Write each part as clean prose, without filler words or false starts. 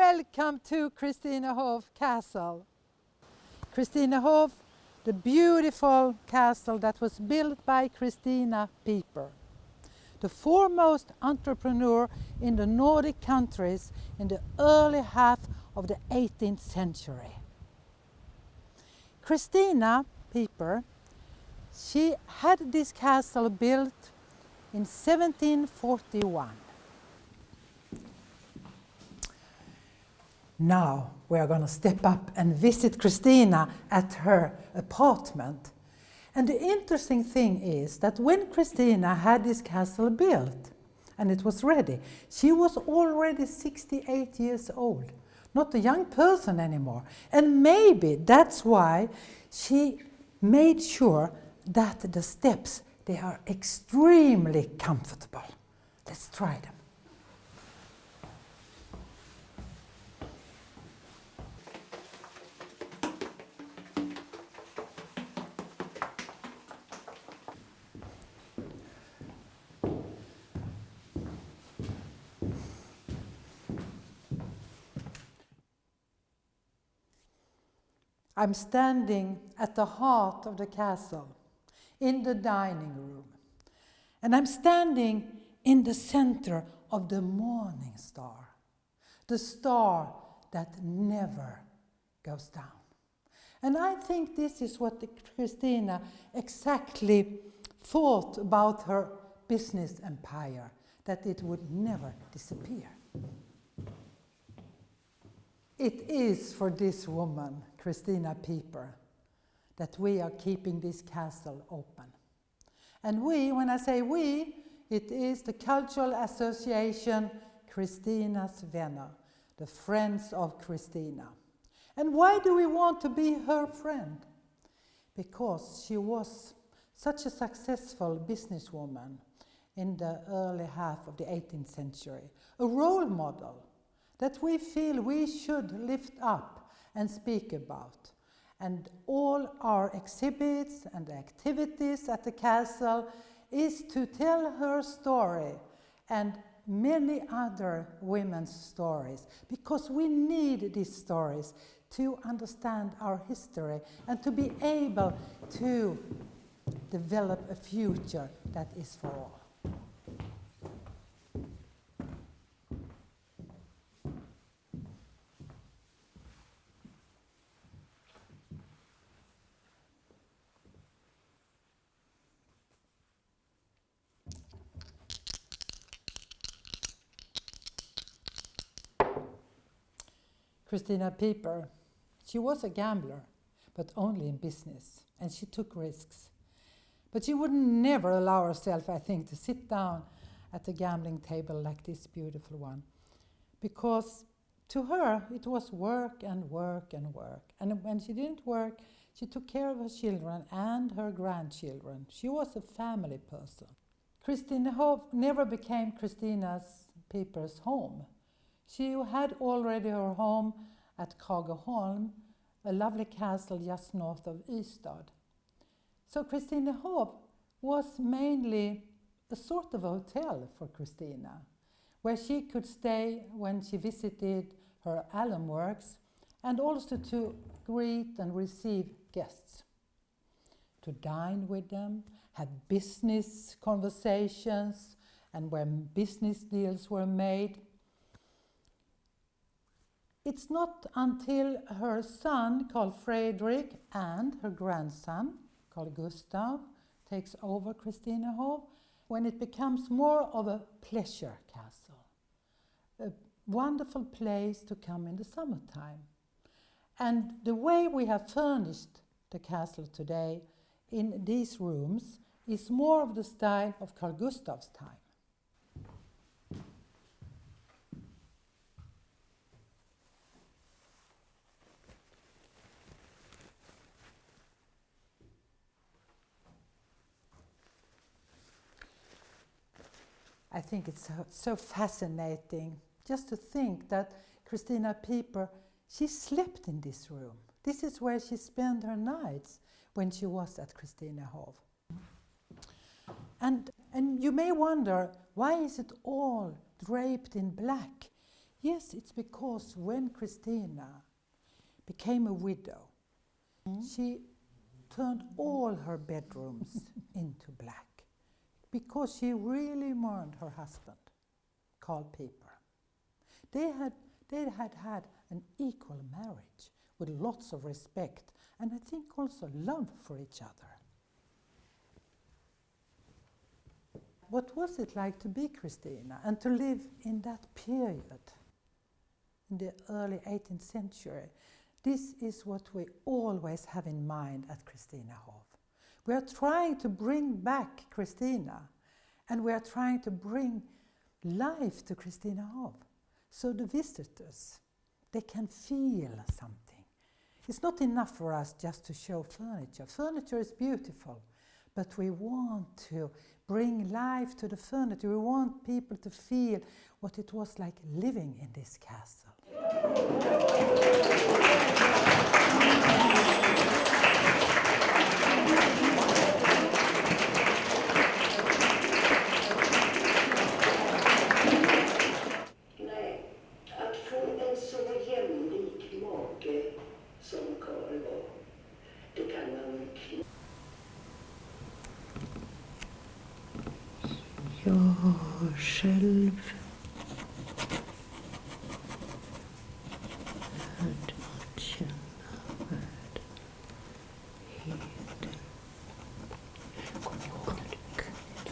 Welcome to Christinehof Castle. Christinehof, the beautiful castle that was built by Christina Pieper, the foremost entrepreneur in the Nordic countries in the early half of the 18th century. Christina Pieper, she had this castle built in 1741. Now we are going to step up and visit Christina at her apartment. And the interesting thing is that when Christina had this castle built and it was ready, she was already 68 years old, not a young person anymore. And maybe that's why she made sure that the steps, they are extremely comfortable. Let's try them. I'm standing at the heart of the castle, in the dining room. And I'm standing in the center of the morning star, the star that never goes down. And I think this is what Christina exactly thought about her business empire, that it would never disappear. It is for this woman, Christina Pieper, that we are keeping this castle open. And we, when I say we, it is the Cultural Association Christinas Vänner, the Friends of Christina. And why do we want to be her friend? Because she was such a successful businesswoman in the early half of the 18th century, a role model that we feel we should lift up and speak about. And all our exhibits and activities at the castle is to tell her story and many other women's stories, because we need these stories to understand our history and to be able to develop a future that is for all. Christina Pieper, she was a gambler, but only in business, and she took risks. But she would never allow herself, I think, to sit down at a gambling table like this beautiful one, because to her it was work and work and work. And when she didn't work, she took care of her children and her grandchildren. She was a family person. Christinehof never became Christina Pieper's home. She had already her home at Krageholm, a lovely castle just north of Ystad. So Christinehof was mainly a sort of a hotel for Christina, where she could stay when she visited her alum works, and also to greet and receive guests, to dine with them, have business conversations, and when business deals were made. It's not until her son, Carl Fredrik, and her grandson, Carl Gustav, takes over Christinehof, when it becomes more of a pleasure castle, a wonderful place to come in the summertime. And the way we have furnished the castle today in these rooms is more of the style of Carl Gustav's time. I think it's so fascinating just to think that Christina Pieper, she slept in this room. This is where she spent her nights when she was at Christinehof. And you may wonder, why is it all draped in black? Yes, it's because when Christina became a widow, she turned all her bedrooms into black because she really mourned her husband, Carl Pieper. They had had an equal marriage with lots of respect and I think also love for each other. What was it like to be Christina and to live in that period, in the early 18th century? This is what we always have in mind at Christinehof. We are trying to bring back Christina, and we are trying to bring life to Christinehof, so the visitors, they can feel something. It's not enough for us just to show furniture. Furniture is beautiful, but we want to bring life to the furniture. We want people to feel what it was like living in this castle. Nej, att få en så jämlik make som Karl var, det kan man knappt. Jag själv värd att känna världen, heden. Kom ihåg när du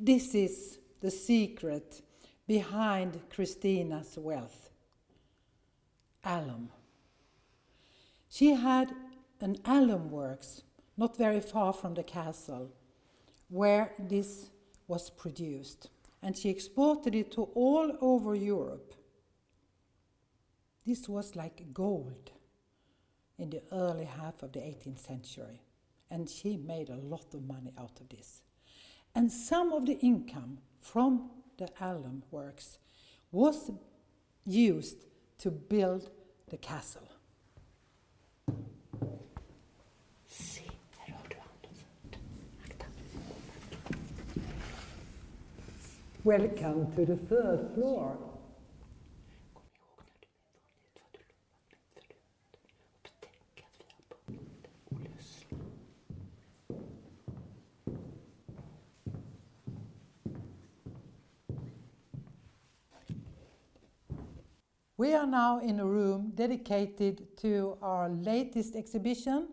This is the secret behind Christina's wealth. Alum. She had an alum works not very far from the castle where this was produced, and she exported it to all over Europe. This was like gold in the early half of the 18th century, and she made a lot of money out of this. And some of the income from the alum works was used to build the castle. Welcome to the third floor. We are now in a room dedicated to our latest exhibition,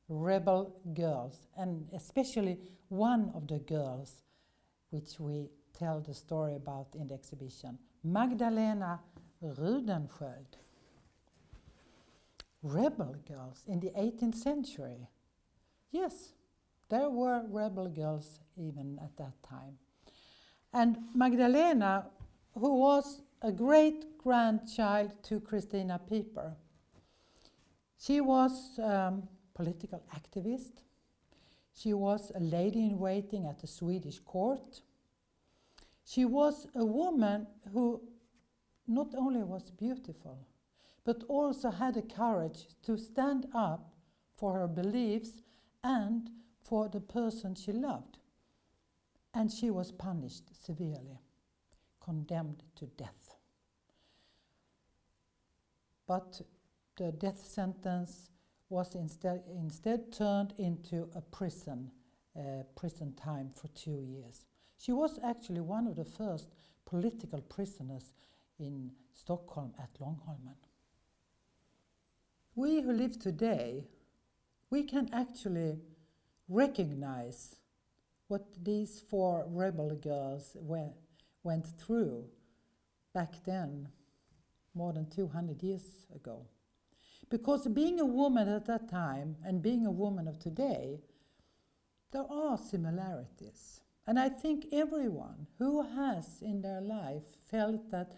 Rebel Girls, and especially one of the girls which we tell the story about in the exhibition, Magdalena Rudensköld. Rebel girls in the 18th century. Yes, there were rebel girls even at that time. And Magdalena, who was a great-grandchild to Christina Pieper. She was a political activist. She was a lady-in-waiting at the Swedish court. She was a woman who not only was beautiful, but also had the courage to stand up for her beliefs and for the person she loved. And she was punished severely, condemned to death. But the death sentence was instead turned into a prison time for 2 years. She was actually one of the first political prisoners in Stockholm at Långholmen. We who live today, we can actually recognize what these 4 rebel girls went through back then, more than 200 years ago. Because being a woman at that time and being a woman of today, there are similarities. And I think everyone who has in their life felt that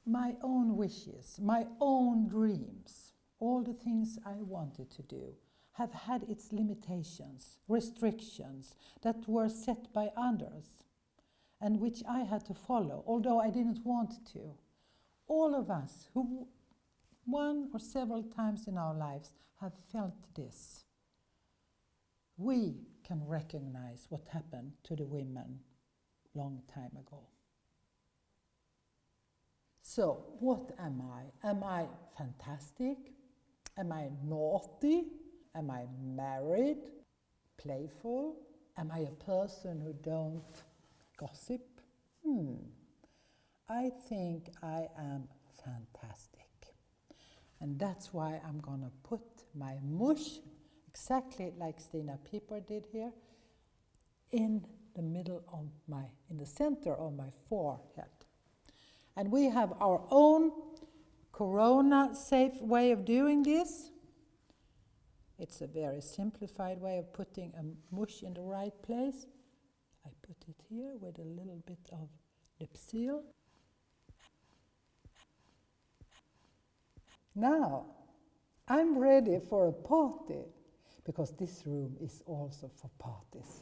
my own wishes, my own dreams, all the things I wanted to do, have had its limitations, restrictions that were set by others. and which I had to follow, although I didn't want to. All of us who one or several times in our lives have felt this. We can recognize what happened to the women long time ago. So, what am I? Am I fantastic? Am I naughty? Am I married? Playful? Am I a person who don't gossip? I think I am fantastic. And that's why I'm going to put my mush, exactly like Stina Pieper did here, in the center of my forehead. And we have our own corona-safe way of doing this. It's a very simplified way of putting a mush in the right place. I put it here with a little bit of lip seal. Now, I'm ready for a party, because this room is also for parties.